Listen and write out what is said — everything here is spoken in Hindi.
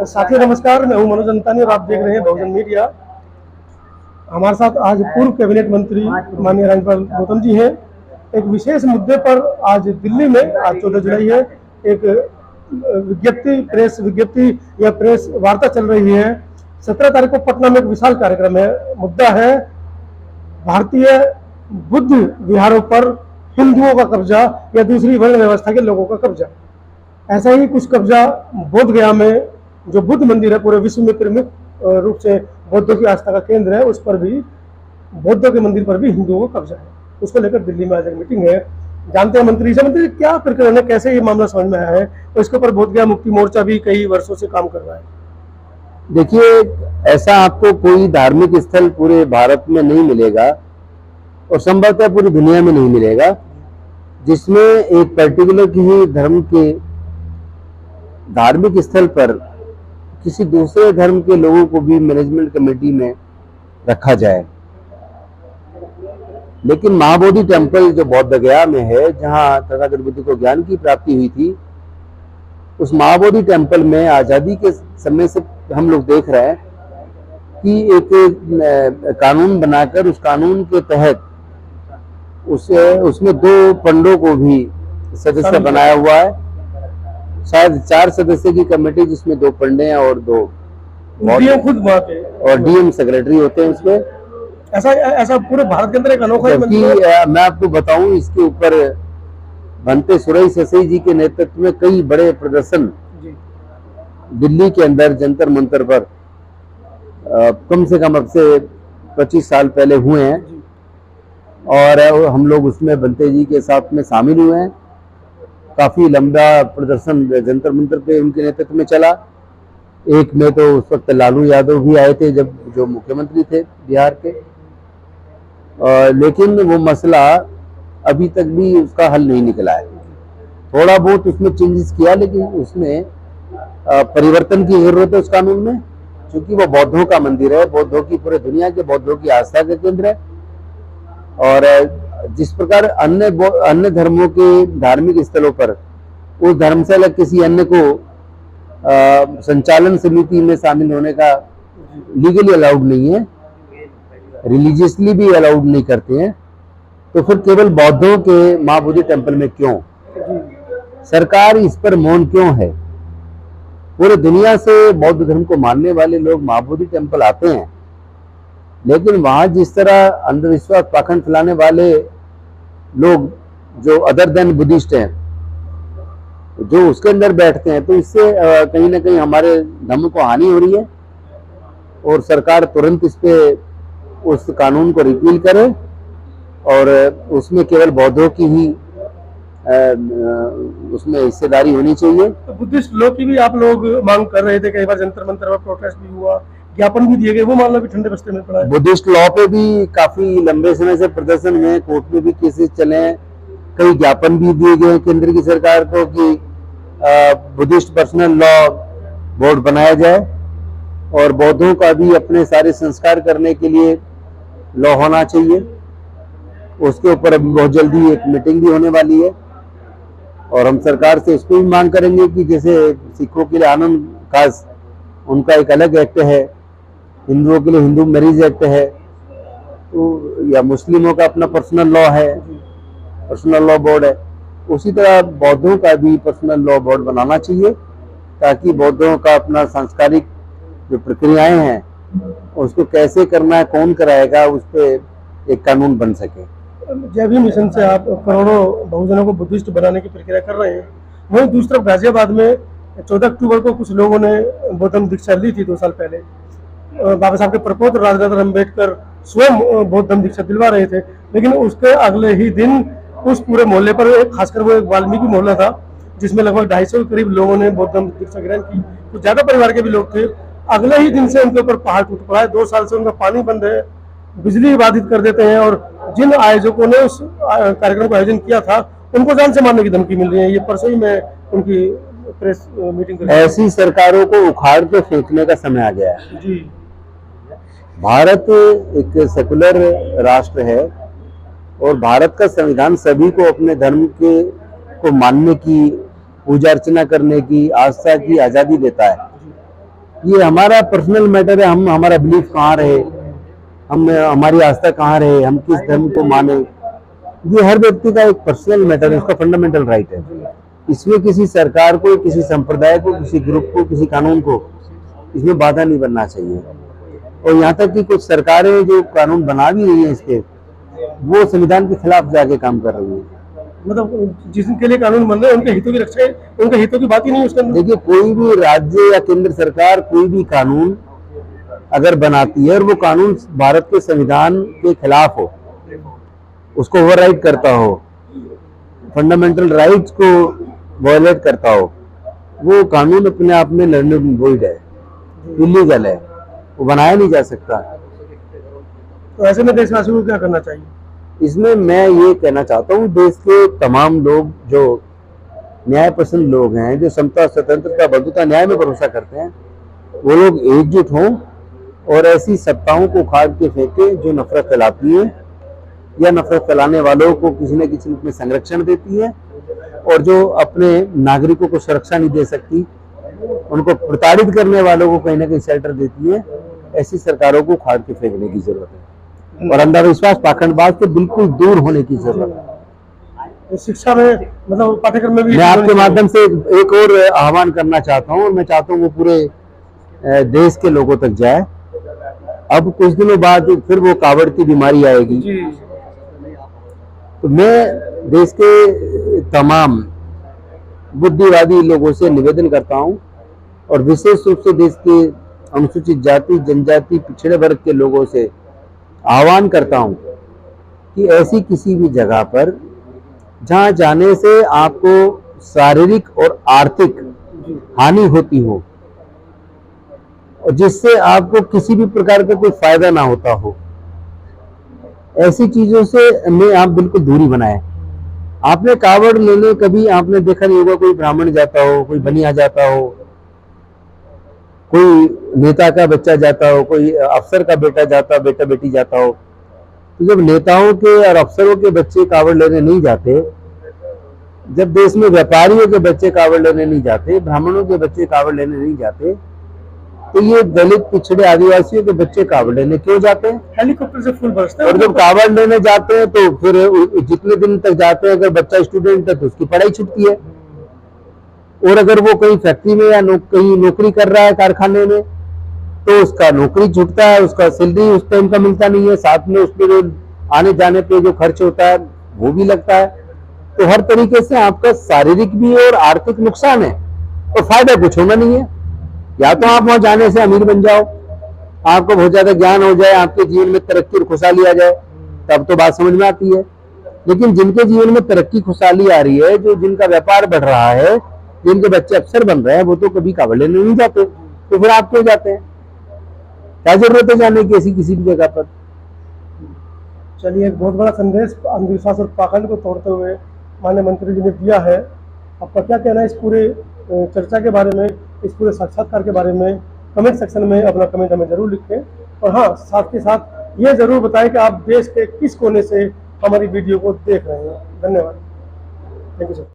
साथियों नमस्कार, मैं हूं मनोज अंतानी और आप देख रहे हैं बहुजन मीडिया। हमारे साथ आज पूर्व कैबिनेट मंत्री माननीय राज्यपाल गौतम जी हैं। एक विशेष मुद्दे पर आज दिल्ली में आज 14 जुलाई है, एक प्रेस विज्ञप्ति या प्रेस वार्ता चल रही है। 17 तारीख को पटना में एक विशाल कार्यक्रम है। मुद्दा है भारतीय बुद्ध विहारों पर हिंदुओं का कब्जा या दूसरी वर्ण व्यवस्था के लोगों का कब्जा। ऐसा ही कुछ कब्जा बोध गया में जो बुद्ध मंदिर है, पूरे विश्व में प्रमुख रूप से बौद्धों की आस्था का केंद्र है, उस पर भी बौद्धों के मंदिर पर भी हिंदुओं का कब्जा है। उसको लेकर दिल्ली में आज एक मीटिंग है। जानते हैं मंत्री से क्या प्रकरण है, कैसे ये मामला समझ में आया है, और इसके ऊपर बोध गया मुक्ति मोर्चा भी कई वर्षों से काम कर रहा है। देखिए, ऐसा आपको कोई धार्मिक स्थल पूरे भारत में नहीं मिलेगा और संभवतः पूरी दुनिया में नहीं मिलेगा जिसमें एक पर्टिकुलर किसी धर्म के धार्मिक स्थल पर किसी दूसरे धर्म के लोगों को भी मैनेजमेंट कमेटी में रखा जाए। लेकिन महाबोधि टेम्पल जो बौद्ध गया में है, जहां तथागत बुद्ध को ज्ञान की प्राप्ति हुई थी, उस महाबोधि टेम्पल में आजादी के समय से हम लोग देख रहे हैं कि एक कानून बनाकर उस कानून के तहत उसमें 2 पंडों को भी सदस्य बनाया हुआ है। शायद 4 सदस्य की कमेटी जिसमें 2 पंडे हैं और 2 डीएम खुद वहाँ के और डीएम सेक्रेटरी होते हैं उसमें। ऐसा पूरे भारत के अंदर एक अनोखा मैं आपको बताऊं, इसके ऊपर भंते सुरई ससई जी के नेतृत्व में कई बड़े प्रदर्शन दिल्ली के अंदर जंतर मंतर पर कम से कम अब से 25 साल पहले हुए हैं और हम लोग उसमें भंते जी के साथ में शामिल हुए हैं। काफी लंबा प्रदर्शन जंतर मंतर पे उनके नेतृत्व में चला। एक में तो उस वक्त लालू यादव भी आए थे जब जो मुख्यमंत्री थे बिहार के, लेकिन वो मसला अभी तक भी उसका हल नहीं निकला है। थोड़ा बहुत उसमें चेंजेस किया, लेकिन उसमें परिवर्तन की जरूरत है उस कानून में, क्योंकि वो बौद्धों का मंदिर है, बौद्धों की पूरे दुनिया के बौद्धों की आस्था का केंद्र है। और जिस प्रकार अन्य धर्मों के धार्मिक स्थलों पर उस धर्म से अलग किसी अन्य को संचालन समिति में शामिल होने का लीगली अलाउड नहीं है, रिलीजियसली भी अलाउड नहीं करते हैं, तो फिर केवल बौद्धों के महाबोधि टेम्पल में क्यों? सरकार इस पर मौन क्यों है? पूरे दुनिया से बौद्ध धर्म को मानने वाले लोग महाबोधि टेम्पल आते हैं, लेकिन वहां जिस तरह अंधविश्वास पाखंड फैलाने वाले लोग जो अदर देन बुद्धिस्ट हैं, जो उसके अंदर बैठते हैं, तो इससे कहीं ना कहीं हमारे धर्म को हानि हो रही है। और सरकार तुरंत इस पे उस कानून को रिपील करे और उसमें केवल बौद्धों की ही उसमें हिस्सेदारी होनी चाहिए। तो बुद्धिस्ट लोग की भी आप लोग मांग कर रहे थे, कई बार जंतर मंतर पर प्रोटेस्ट भी हुआ, ज्ञापन भी दिए गए, वो मामला भी ठंडे बस्ते में पड़ा है। बुद्धिस्ट लॉ पे भी काफी लंबे समय से प्रदर्शन हुए, कोर्ट में भी केसेस चले हैं, कई ज्ञापन भी दिए गए केंद्र की सरकार को कि बुद्धिस्ट पर्सनल लॉ बोर्ड बनाया जाए और बौद्धों का भी अपने सारे संस्कार करने के लिए लॉ होना चाहिए। उसके ऊपर अभी बहुत जल्दी एक मीटिंग भी होने वाली है और हम सरकार से इसको भी मांग करेंगे कि जैसे सिखों के लिए आनंद खास उनका एक अलग एक्ट है, हिंदुओं के लिए हिंदू मैरिज एक्ट है, तो या मुस्लिमों का अपना पर्सनल लॉ है, पर्सनल लॉ बोर्ड है, उसी तरह बौद्धों का भी पर्सनल लॉ बोर्ड बनाना चाहिए ताकि बौद्धों का अपना सांस्कारिक जो प्रक्रियाएं हैं उसको कैसे करना है, कौन कराएगा, उस पर एक कानून बन सके। जय भीम मिशन से आप करोड़ों बहुजनों को बुद्धिस्ट बनाने की प्रक्रिया कर रहे हैं। वहीं दूसरी तरफ गाजियाबाद में 14 अक्टूबर को कुछ लोगों ने बौद्ध दीक्षा ली थी 2 साल पहले। बाबा साहब के प्रपोत्र राजेंद्र अम्बेडकर स्वयं बौद्ध दीक्षा दिलवा रहे थे, लेकिन उसके अगले ही दिन उस पूरे मोहल्ले पर खासकर वो एक वाल्मीकि मोहल्ला था जिसमें लगभग 250 के करीब लोगों ने बौद्ध दीक्षा ग्रहण की। कुछ ज्यादा परिवार के भी लोग थे। अगले ही दिन से उनके ऊपर पहाड़ टूट पड़ा है। 2 साल से उनका पानी बंद है, बिजली बाधित कर देते हैं और जिन आयोजकों ने उस कार्यक्रम का आयोजन किया था उनको जान से मारने की धमकी मिल रही है। ये परसों ही मैं उनकी प्रेस मीटिंग कर ऐसी सरकारों को उखाड़ के फेंकने का समय आ गया है जी। भारत एक सेकुलर राष्ट्र है और भारत का संविधान सभी को अपने धर्म को मानने की, पूजा अर्चना करने की, आस्था की आजादी देता है। ये हमारा पर्सनल मैटर है, हम हमारा बिलीफ कहाँ रहे, हम हमारी आस्था कहाँ रहे, हम किस धर्म को माने, ये हर व्यक्ति का एक पर्सनल मैटर है, उसका फंडामेंटल राइट है। इसमें किसी सरकार को, किसी संप्रदाय को, किसी ग्रुप को, किसी कानून को इसमें बाधा नहीं बनना चाहिए। और यहाँ तक कि कुछ सरकारें जो कानून बना भी रही है इसके, वो संविधान के खिलाफ जाके काम कर रही है। मतलब जिनके लिए कानून बन रहे हैं उनके हितों की रक्षा है, उनके हितों की बात ही नहीं उसके अंदर। देखिए, कोई भी राज्य या केंद्र सरकार कोई भी कानून अगर बनाती है और वो कानून भारत के संविधान के खिलाफ हो, उसको ओवरराइड करता हो, फंडामेंटल राइट्स को वायलेट करता हो, वो कानून अपने आप में वॉइड है, इलीगल है, वो बनाया नहीं जा सकता। तो ऐसे में देशवासियों को क्या करना चाहिए? इसमें मैं ये कहना चाहता हूँ, देश के तमाम लोग जो न्याय पसंद लोग हैं, जो समता, स्वतंत्रता, बंधुता, न्याय में भरोसा करते हैं, वो लोग एकजुट हों और ऐसी सत्ताओं को उखाड़ के फेंके जो नफरत फैलाती है या नफरत फैलाने वालों को किसी न किसी रूप में संरक्षण देती है, और जो अपने नागरिकों को सुरक्षा नहीं दे सकती, उनको प्रताड़ित करने वालों को कहीं ना कहीं शेल्टर देती है, ऐसी सरकारों को उखाड़ के फेंकने की जरूरत है और अंधविश्वास, पाखंडबाज से बिल्कुल दूर होने की जरूरत है। शिक्षा में, मतलब पाठ्यक्रम में भी मैं आपके माध्यम से एक और आह्वान करना चाहता हूँ, और मैं चाहता हूँ वो पूरे देश के लोगों तक जाए। अब कुछ दिनों बाद फिर वो कावड़ की बीमारी आएगी, तो मैं देश के तमाम बुद्धिवादी लोगों से निवेदन करता हूं और विशेष रूप से देश के अनुसूचित जाति, जनजाति, पिछड़े वर्ग के लोगों से आह्वान करता हूं कि ऐसी किसी भी जगह पर जहां जाने से आपको शारीरिक और आर्थिक हानि होती हो और जिससे आपको किसी भी प्रकार का कोई फायदा ना होता हो, ऐसी चीजों से में आप बिल्कुल दूरी बनाएं। आपने कावड़ लेने कभी आपने देखा नहीं होगा, कोई ब्राह्मण जाता हो, कोई बनिया जाता हो, कोई नेता का बच्चा जाता हो, कोई अफसर का बेटा जाता, बेटा बेटी जाता हो। तो जब नेताओं के और अफसरों के बच्चे कावड़ लेने नहीं जाते, जब देश में व्यापारियों के बच्चे कावड़ लेने नहीं जाते, ब्राह्मणों के बच्चे कावड़ लेने नहीं जाते, तो ये दलित, पिछड़े, आदिवासियों के बच्चे कावड़ लेने क्यों जाते हैं? हेलीकॉप्टर से फूल बरसते हैं। और जब कावड़ लेने जाते हैं तो फिर जितने दिन तक जाते हैं, अगर बच्चा स्टूडेंट है तो उसकी पढ़ाई छूटती है, और अगर वो कहीं फैक्ट्री में या कहीं नौकरी कर रहा है कारखाने में, तो उसका नौकरी छूटता है, उसका सैलरी उस टाइम का मिलता नहीं है, साथ में उसमें जो आने जाने पे जो खर्च होता है वो भी लगता है। तो हर तरीके से आपका शारीरिक भी और आर्थिक नुकसान है, और फायदा कुछ होना नहीं है। या तो आप वहां जाने से अमीर बन जाओ, आपको बहुत ज्यादा ज्ञान हो जाए, आपके जीवन में तरक्की और खुशहाली आ जाए, तब तो बात समझ में आती है। लेकिन जिनके जीवन में तरक्की खुशहाली आ रही है, जो जिनका व्यापार बढ़ रहा है, जिनके बच्चे अफसर बन रहे हैं, वो तो कभी कावड़ लेने नहीं जाते, तो फिर आप क्यों जाते हैं? क्या जरूरत है जाने की ऐसी किसी भी जगह पर? चलिए, एक बहुत बड़ा संदेश अंधविश्वास और पाखंड को तोड़ते हुए माननीय मंत्री जी ने दिया है। आपका क्या कहना है इस पूरे चर्चा के बारे में, इस पूरे साक्षात्कार के बारे में? कमेंट सेक्शन में अपना कमेंट हमें जरूर लिखें, और हाँ, साथ के साथ ये जरूर बताएं कि आप देश के किस कोने से हमारी वीडियो को देख रहे हैं। धन्यवाद। Thank you sir.